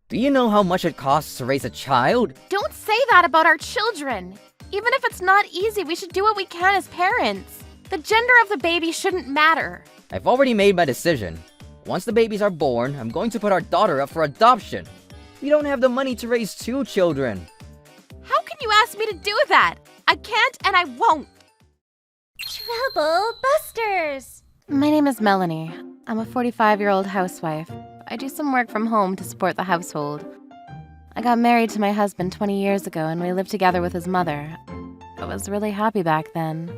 Do you know how much it costs to raise a child? Don't say that about our children. Even if it's not easy, we should do what we can as parents. The gender of the baby shouldn't matter. I've already made my decision. Once the babies are born, I'm going to put our daughter up for adoption. We don't have the money to raise 2 children. How can you ask me to do that? I can't and I won't. Trouble Busters! My name is Melanie. I'm a 45-year-old housewife. I do some work from home to support the household. I got married to my husband 20 years ago and we lived together with his mother. I was really happy back then.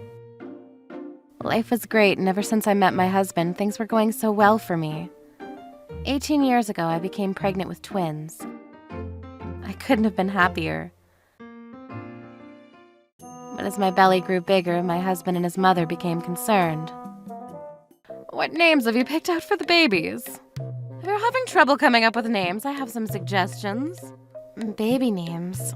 Life was great, and ever since I met my husband, things were going so well for me. 18 years ago, I became pregnant with twins. I couldn't have been happier. But as my belly grew bigger, my husband and his mother became concerned. What names have you picked out for the babies? If you're having trouble coming up with names, I have some suggestions. Baby names.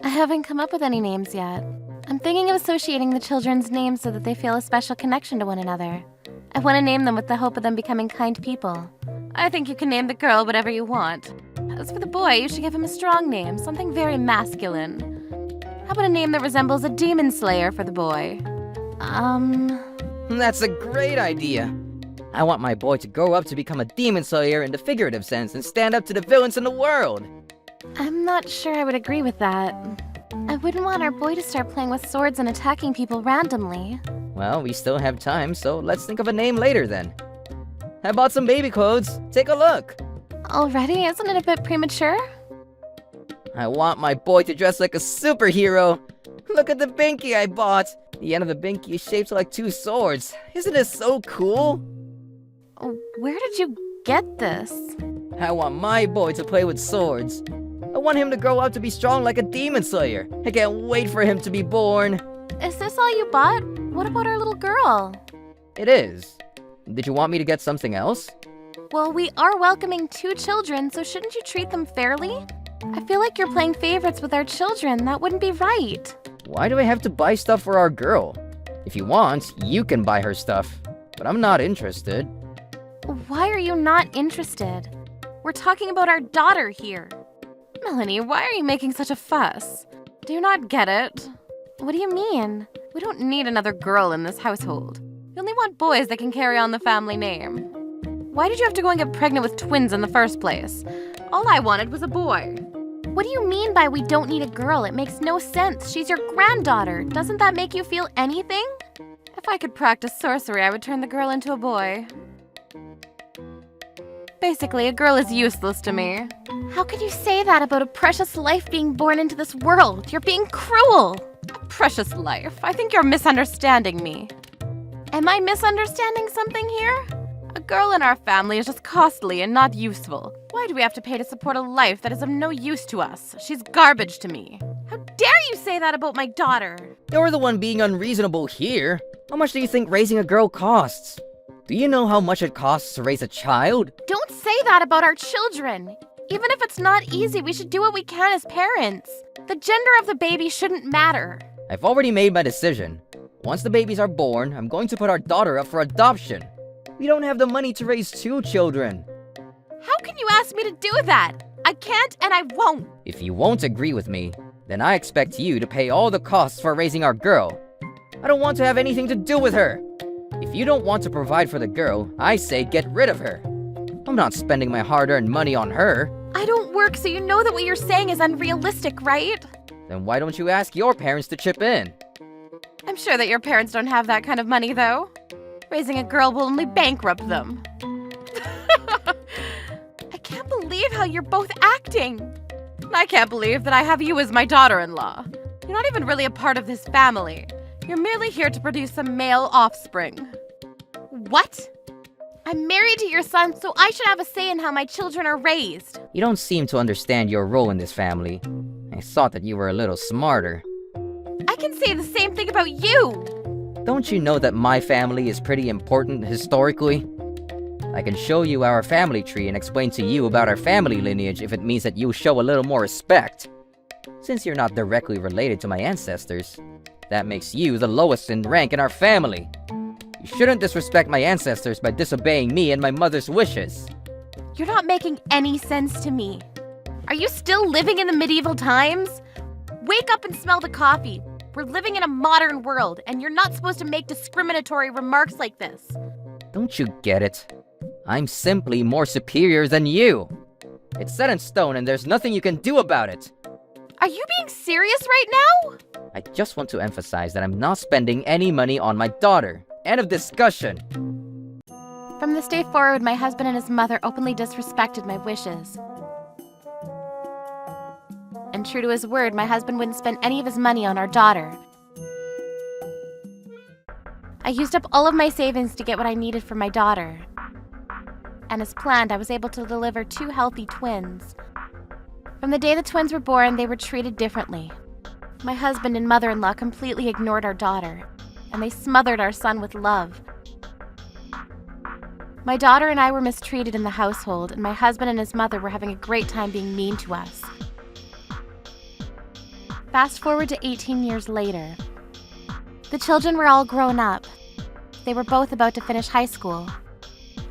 I haven't come up with any names yet. I'm thinking of associating the children's names so that they feel a special connection to one another. I want to name them with the hope of them becoming kind people. I think you can name the girl whatever you want. As for the boy, you should give him a strong name, something very masculine. How about a name that resembles a demon slayer for the boy? That's a great idea. I want my boy to grow up to become a demon slayer in the figurative sense and stand up to the villains in the world. I'm not sure I would agree with that. I wouldn't want our boy to start playing with swords and attacking people randomly. Well, we still have time, so let's think of a name later then. I bought some baby clothes. Take a look. Already? Isn't it a bit premature? I want my boy to dress like a superhero. Look at the binky I bought. The end of the binky is shaped like 2 swords. Isn't it so cool? Where did you get this? I want my boy to play with swords. I want him to grow up to be strong like a demon slayer. I can't wait for him to be born. Is this all you bought? What about our little girl? It is. Did you want me to get something else? Well, we are welcoming 2 children, so shouldn't you treat them fairly? I feel like you're playing favorites with our children. That wouldn't be right. Why do I have to buy stuff for our girl? If you want, you can buy her stuff. But I'm not interested. Why are you not interested? We're talking about our daughter here. Melanie, why are you making such a fuss? Do you not get it? What do you mean? We don't need another girl in this household. We only want boys that can carry on the family name. Why did you have to go and get pregnant with twins in the first place? All I wanted was a boy. What do you mean by we don't need a girl? It makes no sense. She's your granddaughter. Doesn't that make you feel anything? If I could practice sorcery, I would turn the girl into a boy. Basically, a girl is useless to me. How could you say that about a precious life being born into this world? You're being cruel. A precious life? I think you're misunderstanding me. Am I misunderstanding something here? A girl in our family is just costly and not useful. Why do we have to pay to support a life that is of no use to us? She's garbage to me. How dare you say that about my daughter? You're the one being unreasonable here. How much do you think raising a girl costs? Do you know how much it costs to raise a child? Don't say that about our children. Even if it's not easy, we should do what we can as parents. The gender of the baby shouldn't matter. I've already made my decision. Once the babies are born, I'm going to put our daughter up for adoption. We don't have the money to raise 2 children. How can you ask me to do that? I can't and I won't. If you won't agree with me, then I expect you to pay all the costs for raising our girl. I don't want to have anything to do with her. If you don't want to provide for the girl, I say get rid of her. I'm not spending my hard-earned money on her. I don't work, so you know that what you're saying is unrealistic, right? Then why don't you ask your parents to chip in? I'm sure that your parents don't have that kind of money, though. Raising a girl will only bankrupt them. I can't believe how you're both acting. I can't believe that I have you as my daughter-in-law. You're not even really a part of this family. You're merely here to produce some male offspring. What? I'm married to your son, so I should have a say in how my children are raised. You don't seem to understand your role in this family. I thought that you were a little smarter. I can say the same thing about you. Don't you know that my family is pretty important historically? I can show you our family tree and explain to you about our family lineage if it means that you show a little more respect. Since you're not directly related to my ancestors, that makes you the lowest in rank in our family. You shouldn't disrespect my ancestors by disobeying me and my mother's wishes. You're not making any sense to me. Are you still living in the medieval times? Wake up and smell the coffee. We're living in a modern world, and you're not supposed to make discriminatory remarks like this. Don't you get it? I'm simply more superior than you. It's set in stone and there's nothing you can do about it. Are you being serious right now? I just want to emphasize that I'm not spending any money on my daughter. End of discussion. From this day forward, my husband and his mother openly disrespected my wishes. And true to his word, my husband wouldn't spend any of his money on our daughter. I used up all of my savings to get what I needed for my daughter. And as planned, I was able to deliver 2 healthy twins. From the day the twins were born, they were treated differently. My husband and mother-in-law completely ignored our daughter, and they smothered our son with love. My daughter and I were mistreated in the household, and my husband and his mother were having a great time being mean to us. Fast forward to 18 years later. The children were all grown up. They were both about to finish high school.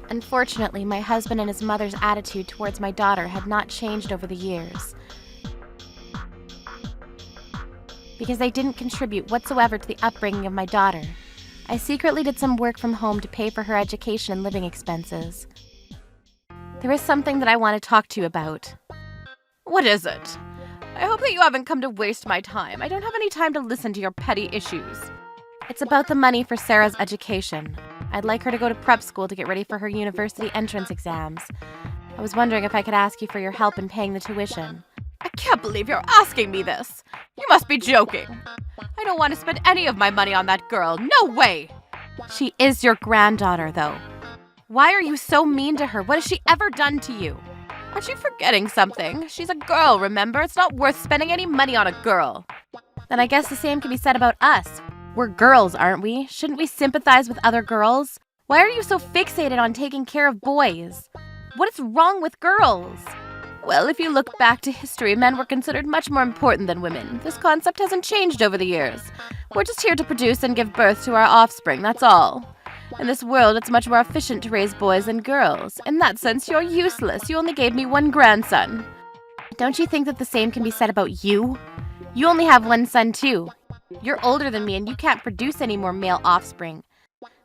Unfortunately, my husband and his mother's attitude towards my daughter had not changed over the years. Because they didn't contribute whatsoever to the upbringing of my daughter, I secretly did some work from home to pay for her education and living expenses. There is something that I want to talk to you about. What is it? I hope that you haven't come to waste my time. I don't have any time to listen to your petty issues. It's about the money for Sarah's education. I'd like her to go to prep school to get ready for her university entrance exams. I was wondering if I could ask you for your help in paying the tuition. I can't believe you're asking me this. You must be joking. I don't want to spend any of my money on that girl. No way! She is your granddaughter, though. Why are you so mean to her? What has she ever done to you? Aren't you forgetting something? She's a girl, remember? It's not worth spending any money on a girl. Then I guess the same can be said about us. We're girls, aren't we? Shouldn't we sympathize with other girls? Why are you so fixated on taking care of boys? What is wrong with girls? Well, if you look back to history, men were considered much more important than women. This concept hasn't changed over the years. We're just here to produce and give birth to our offspring, that's all. In this world, it's much more efficient to raise boys than girls. In that sense, you're useless. You only gave me one grandson. Don't you think that the same can be said about you? You only have one son, too. You're older than me and you can't produce any more male offspring.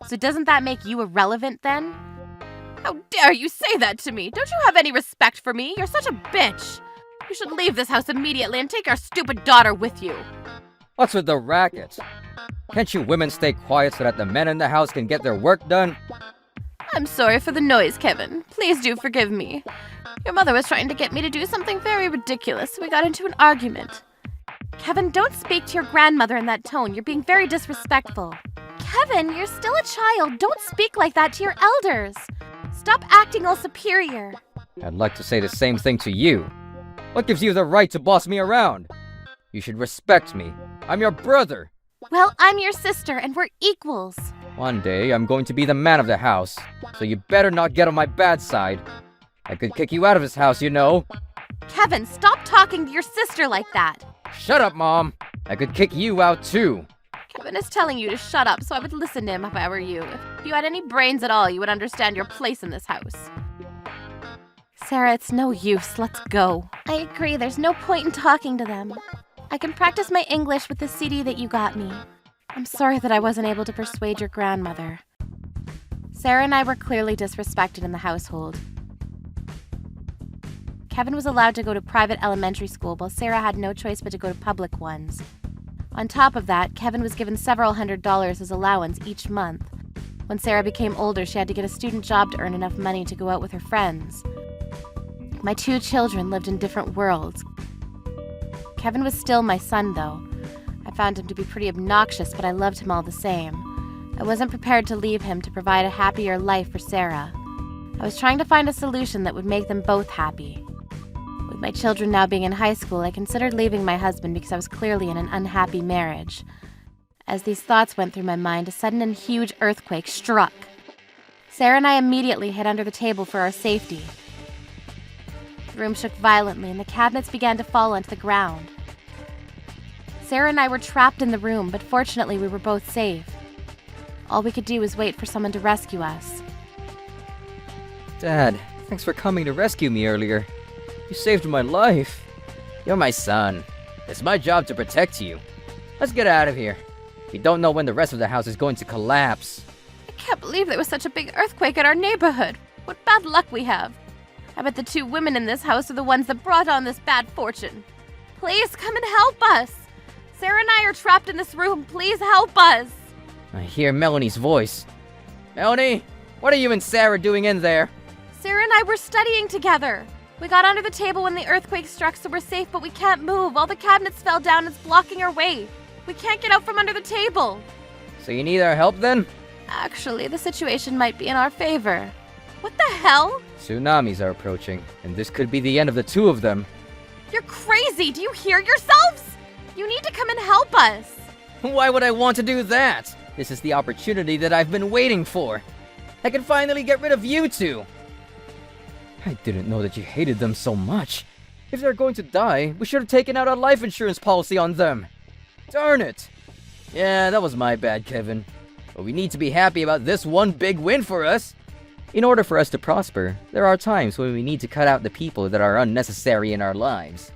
So doesn't that make you irrelevant then? How dare you say that to me? Don't you have any respect for me? You're such a bitch. You should leave this house immediately and take your stupid daughter with you. What's with the racket? Can't you women stay quiet so that the men in the house can get their work done? I'm sorry for the noise, Kevin. Please do forgive me. Your mother was trying to get me to do something very ridiculous, so we got into an argument. Kevin, don't speak to your grandmother in that tone. You're being very disrespectful. Kevin, you're still a child. Don't speak like that to your elders. Stop acting all superior. I'd like to say the same thing to you. What gives you the right to boss me around? You should respect me. I'm your brother. Well, I'm your sister, and we're equals. One day, I'm going to be the man of the house, so you better not get on my bad side. I could kick you out of this house, you know. Kevin, stop talking to your sister like that. Shut up, Mom. I could kick you out, too. Kevin is telling you to shut up, so I would listen to him if I were you. If you had any brains at all, you would understand your place in this house. Sarah, it's no use. Let's go. I agree. There's no point in talking to them. I can practice my English with the CD that you got me. I'm sorry that I wasn't able to persuade your grandmother. Sarah and I were clearly disrespected in the household. Kevin was allowed to go to private elementary school, while Sarah had no choice but to go to public ones. On top of that, Kevin was given several $100s as allowance each month. When Sarah became older, she had to get a student job to earn enough money to go out with her friends. My 2 children lived in different worlds. Kevin was still my son, though. I found him to be pretty obnoxious, but I loved him all the same. I wasn't prepared to leave him to provide a happier life for Sarah. I was trying to find a solution that would make them both happy. With my children now being in high school, I considered leaving my husband because I was clearly in an unhappy marriage. As these thoughts went through my mind, a sudden and huge earthquake struck. Sarah and I immediately hid under the table for our safety. The room shook violently and the cabinets began to fall onto the ground. Sarah and I were trapped in the room, but fortunately we were both safe. All we could do was wait for someone to rescue us. Dad, thanks for coming to rescue me earlier. You saved my life. You're my son. It's my job to protect you. Let's get out of here. We don't know when the rest of the house is going to collapse. I can't believe there was such a big earthquake in our neighborhood. What bad luck we have. I bet the two women in this house are the ones that brought on this bad fortune. Please come and help us. Sarah and I are trapped in this room. Please help us. I hear Melanie's voice. Melanie, what are you and Sarah doing in there? Sarah and I were studying together. We got under the table when the earthquake struck, so we're safe, but we can't move. All the cabinets fell down. It's blocking our way. We can't get out from under the table. So you need our help then? Actually, the situation might be in our favor. What the hell? Tsunamis are approaching, and this could be the end of the two of them. You're crazy! Do you hear yourselves? You need to come and help us! Why would I want to do that? This is the opportunity that I've been waiting for. I can finally get rid of you two. I didn't know that you hated them so much. If they're going to die, we should have taken out a life insurance policy on them. Darn it. Yeah, that was my bad, Kevin. But we need to be happy about this one big win for us. In order for us to prosper, there are times when we need to cut out the people that are unnecessary in our lives.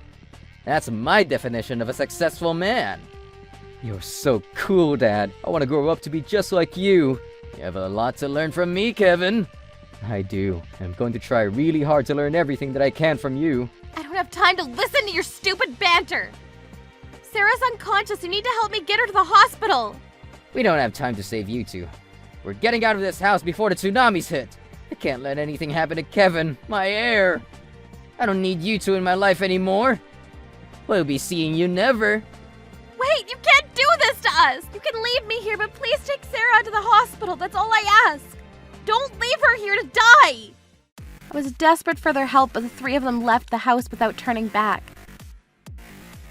That's my definition of a successful man. You're so cool, Dad. I want to grow up to be just like you. You have a lot to learn from me, Kevin. I do. I'm going to try really hard to learn everything that I can from you. I don't have time to listen to your stupid banter. Sarah's unconscious. You need to help me get her to the hospital. We don't have time to save you two. We're getting out of this house before the tsunamis hit. I can't let anything happen to Kevin, my heir. I don't need you two in my life anymore. We'll be seeing you never. Wait, you can't do this to us. You can leave me here, but please take Sarah to the hospital. That's all I ask. Don't leave her here to die. I was desperate for their help, but the three of them left the house without turning back.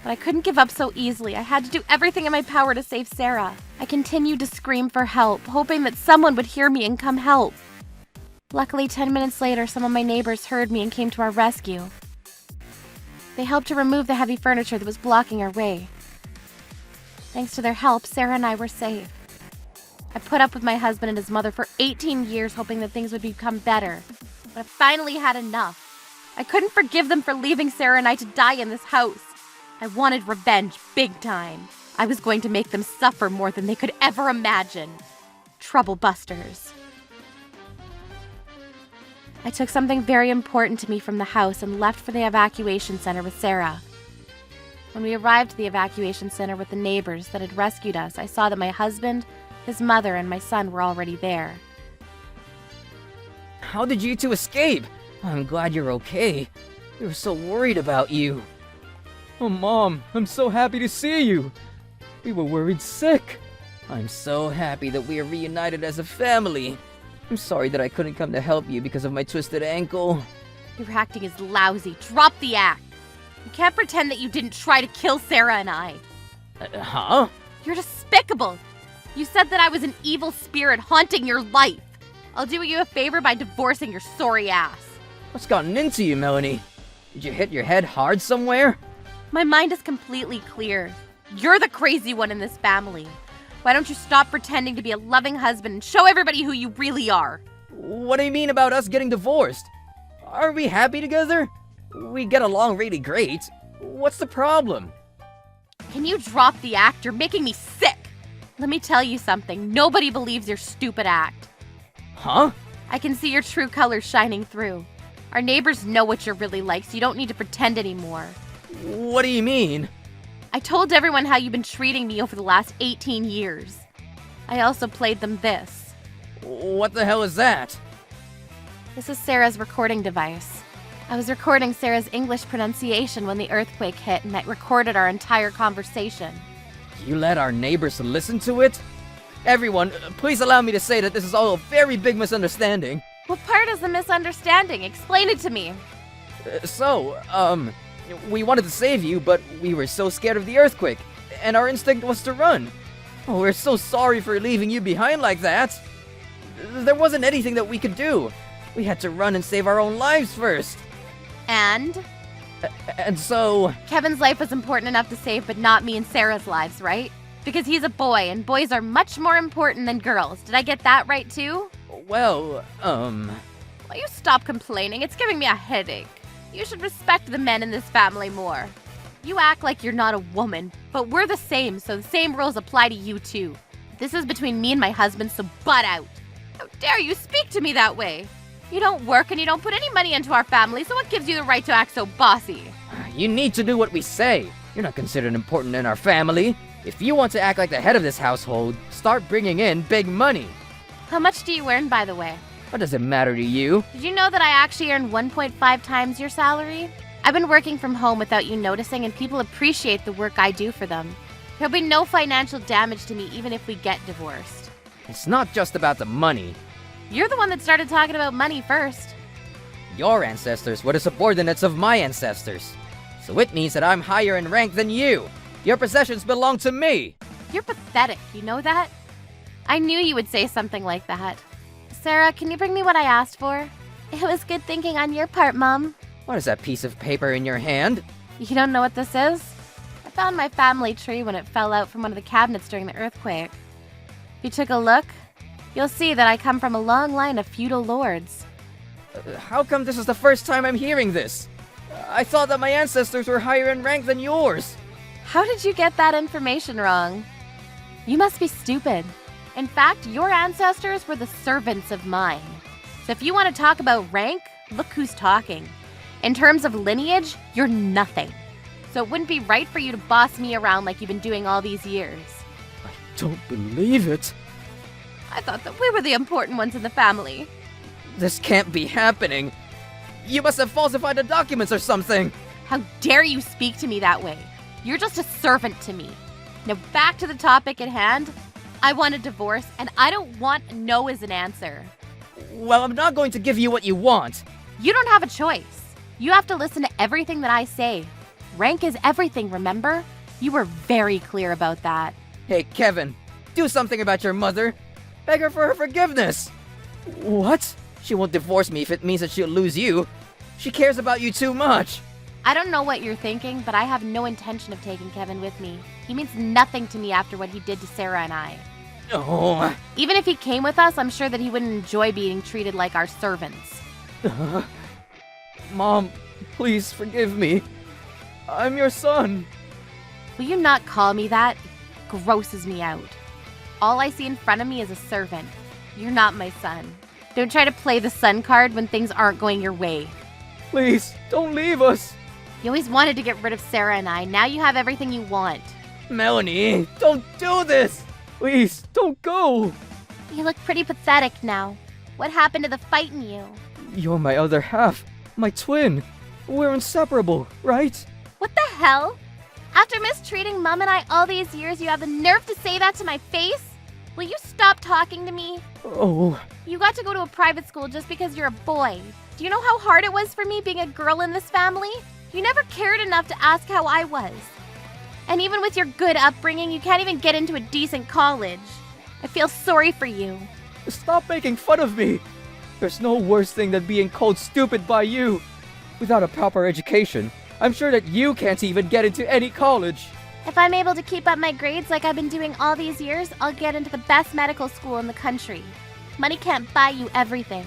But I couldn't give up so easily. I had to do everything in my power to save Sarah. I continued to scream for help, hoping that someone would hear me and come help. Luckily, 10 minutes later, some of my neighbors heard me and came to our rescue. They helped to remove the heavy furniture that was blocking our way. Thanks to their help, Sarah and I were safe. I put up with my husband and his mother for 18 years, hoping that things would become better. But I finally had enough. I couldn't forgive them for leaving Sarah and I to die in this house. I wanted revenge, big time. I was going to make them suffer more than they could ever imagine. Trouble busters. I took something very important to me from the house and left for the evacuation center with Sarah. When we arrived at the evacuation center with the neighbors that had rescued us, I saw that my husband, his mother, and my son were already there. How did you two escape? I'm glad you're okay. We were so worried about you. Oh, Mom, I'm so happy to see you. We were worried sick. I'm so happy that we are reunited as a family. I'm sorry that I couldn't come to help you because of my twisted ankle. Your acting is lousy. Drop the act. You can't pretend that you didn't try to kill Sarah and I. Huh? You're despicable. You said that I was an evil spirit haunting your life. I'll do you a favor by divorcing your sorry ass. What's gotten into you, Melanie? Did you hit your head hard somewhere? My mind is completely clear. You're the crazy one in this family. Why don't you stop pretending to be a loving husband and show everybody who you really are? What do you mean about us getting divorced? Are we happy together? We get along really great. What's the problem? Can you drop the act? You're making me sick. Let me tell you something. Nobody believes your stupid act. Huh? I can see your true colors shining through. Our neighbors know what you're really like, so you don't need to pretend anymore. What do you mean? I told everyone how you've been treating me over the last 18 years. I also played them this. What the hell is that? This is Sarah's recording device. I was recording Sarah's English pronunciation when the earthquake hit, and I recorded our entire conversation. You let our neighbors listen to it? Everyone, please allow me to say that this is all a very big misunderstanding. What part is the misunderstanding? Explain it to me. We wanted to save you, but we were so scared of the earthquake, and our instinct was to run. Oh, we're so sorry for leaving you behind like that. There wasn't anything that we could do. We had to run and save our own lives first. And so... Kevin's life was important enough to save, but not me and Sarah's lives, right? Because he's a boy, and boys are much more important than girls. Did I get that right, too? Well, Will you stop complaining? It's giving me a headache. You should respect the men in this family more. You act like you're not a woman, but we're the same, so the same rules apply to you too. This is between me and my husband, so butt out. How dare you speak to me that way? You don't work and you don't put any money into our family, so what gives you the right to act so bossy? You need to do what we say. You're not considered important in our family. If you want to act like the head of this household, start bringing in big money. How much do you earn, by the way? What does it matter to you? Did you know that I actually earn 1.5 times your salary? I've been working from home without you noticing, and people appreciate the work I do for them. There'll be no financial damage to me even if we get divorced. It's not just about the money. You're the one that started talking about money first. Your ancestors were the subordinates of my ancestors. So it means that I'm higher in rank than you. Your possessions belong to me. You're pathetic, you know that? I knew you would say something like that. Sarah, can you bring me what I asked for? It was good thinking on your part, Mom. What is that piece of paper in your hand? You don't know what this is? I found my family tree when it fell out from one of the cabinets during the earthquake. If you took a look, you'll see that I come from a long line of feudal lords. How come this is the first time I'm hearing this? I thought that my ancestors were higher in rank than yours. How did you get that information wrong? You must be stupid. In fact, your ancestors were the servants of mine. So if you want to talk about rank, look who's talking. In terms of lineage, you're nothing. So it wouldn't be right for you to boss me around like you've been doing all these years. I don't believe it. I thought that we were the important ones in the family. This can't be happening. You must have falsified the documents or something. How dare you speak to me that way? You're just a servant to me. Now back to the topic at hand. I want a divorce, and I don't want no as an answer. Well, I'm not going to give you what you want. You don't have a choice. You have to listen to everything that I say. Rank is everything, remember? You were very clear about that. Hey, Kevin, do something about your mother. Beg her for her forgiveness. What? She won't divorce me if it means that she'll lose you. She cares about you too much. I don't know what you're thinking, but I have no intention of taking Kevin with me. He means nothing to me after what he did to Sarah and I. Oh. Even if he came with us, I'm sure that he wouldn't enjoy being treated like our servants. Mom, please forgive me. I'm your son. Will you not call me that? It grosses me out. All I see in front of me is a servant. You're not my son. Don't try to play the son card when things aren't going your way. Please, don't leave us. You always wanted to get rid of Sarah and I. Now you have everything you want. Melanie, don't do this. Please, don't go. You look pretty pathetic now. What happened to the fight in you? You're my other half, my twin. We're inseparable, right? What the hell? After mistreating Mom and I all these years, you have the nerve to say that to my face? Will you stop talking to me? Oh. You got to go to a private school just because you're a boy. Do you know how hard it was for me being a girl in this family? You never cared enough to ask how I was. And even with your good upbringing, you can't even get into a decent college. I feel sorry for you. Stop making fun of me. There's no worse thing than being called stupid by you. Without a proper education, I'm sure that you can't even get into any college. If I'm able to keep up my grades like I've been doing all these years, I'll get into the best medical school in the country. Money can't buy you everything.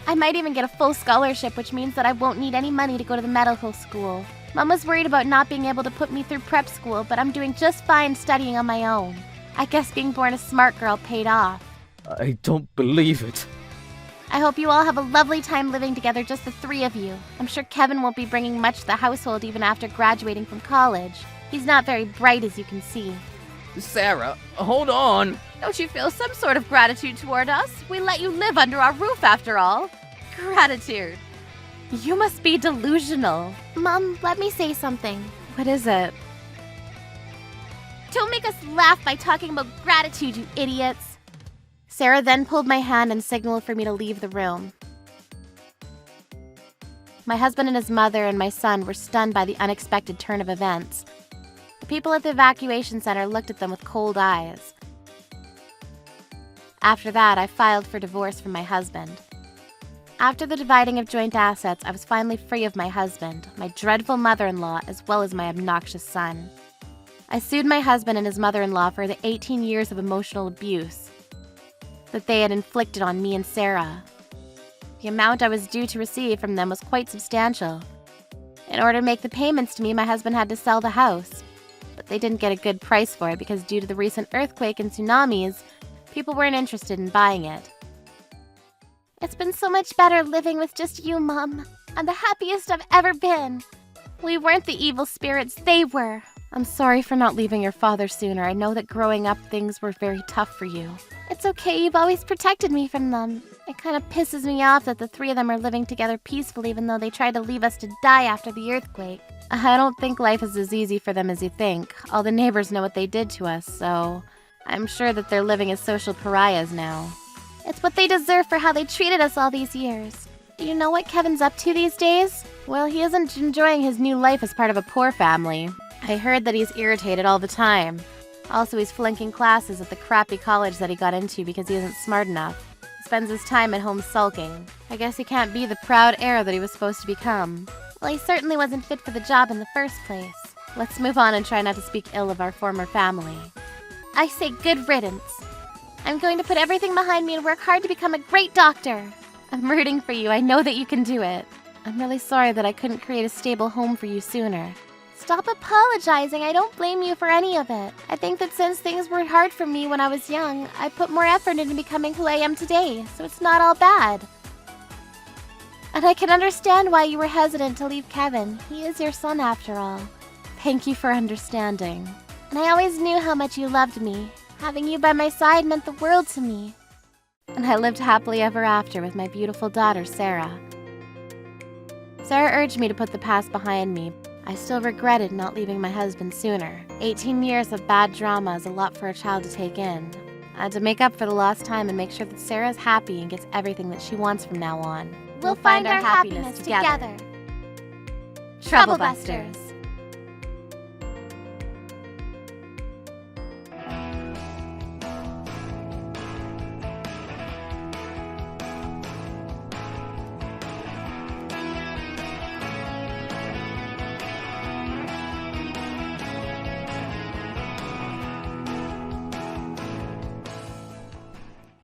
I might even get a full scholarship, which means that I won't need any money to go to the medical school. Mom was worried about not being able to put me through prep school, but I'm doing just fine studying on my own. I guess being born a smart girl paid off. I don't believe it. I hope you all have a lovely time living together, just the three of you. I'm sure Kevin won't be bringing much to the household even after graduating from college. He's not very bright, as you can see. Sarah, hold on. Don't you feel some sort of gratitude toward us? We let you live under our roof, after all. Gratitude. You must be delusional. Mom, let me say something. What is it? Don't make us laugh by talking about gratitude, you idiots. Sarah then pulled my hand and signaled for me to leave the room. My husband and his mother and my son were stunned by the unexpected turn of events. The people at the evacuation center looked at them with cold eyes. After that, I filed for divorce from my husband. After the dividing of joint assets, I was finally free of my husband, my dreadful mother-in-law, as well as my obnoxious son. I sued my husband and his mother-in-law for the 18 years of emotional abuse that they had inflicted on me and Sarah. The amount I was due to receive from them was quite substantial. In order to make the payments to me, my husband had to sell the house. But they didn't get a good price for it because due to the recent earthquake and tsunamis, people weren't interested in buying it. It's been so much better living with just you, Mom. I'm the happiest I've ever been. We weren't the evil spirits, they were. I'm sorry for not leaving your father sooner. I know that growing up things were very tough for you. It's okay, you've always protected me from them. It kind of pisses me off that the three of them are living together peacefully even though they tried to leave us to die after the earthquake. I don't think life is as easy for them as you think. All the neighbors know what they did to us, so I'm sure that they're living as social pariahs now. It's what they deserve for how they treated us all these years. Do you know what Kevin's up to these days? Well, he isn't enjoying his new life as part of a poor family. I heard that he's irritated all the time. Also, he's flunking classes at the crappy college that he got into because he isn't smart enough. He spends his time at home sulking. I guess he can't be the proud heir that he was supposed to become. Well, he certainly wasn't fit for the job in the first place. Let's move on and try not to speak ill of our former family. I say good riddance. I'm going to put everything behind me and work hard to become a great doctor. I'm rooting for you. I know that you can do it. I'm really sorry that I couldn't create a stable home for you sooner. Stop apologizing. I don't blame you for any of it. I think that since things were hard for me when I was young, I put more effort into becoming who I am today, so it's not all bad. And I can understand why you were hesitant to leave Kevin. He is your son after all. Thank you for understanding. And I always knew how much you loved me. Having you by my side meant the world to me. And I lived happily ever after with my beautiful daughter, Sarah. Sarah urged me to put the past behind me. I still regretted not leaving my husband sooner. 18 years of bad drama is a lot for a child to take in. I had to make up for the lost time and make sure that Sarah's happy and gets everything that she wants from now on. We'll find our happiness together. Troublebusters.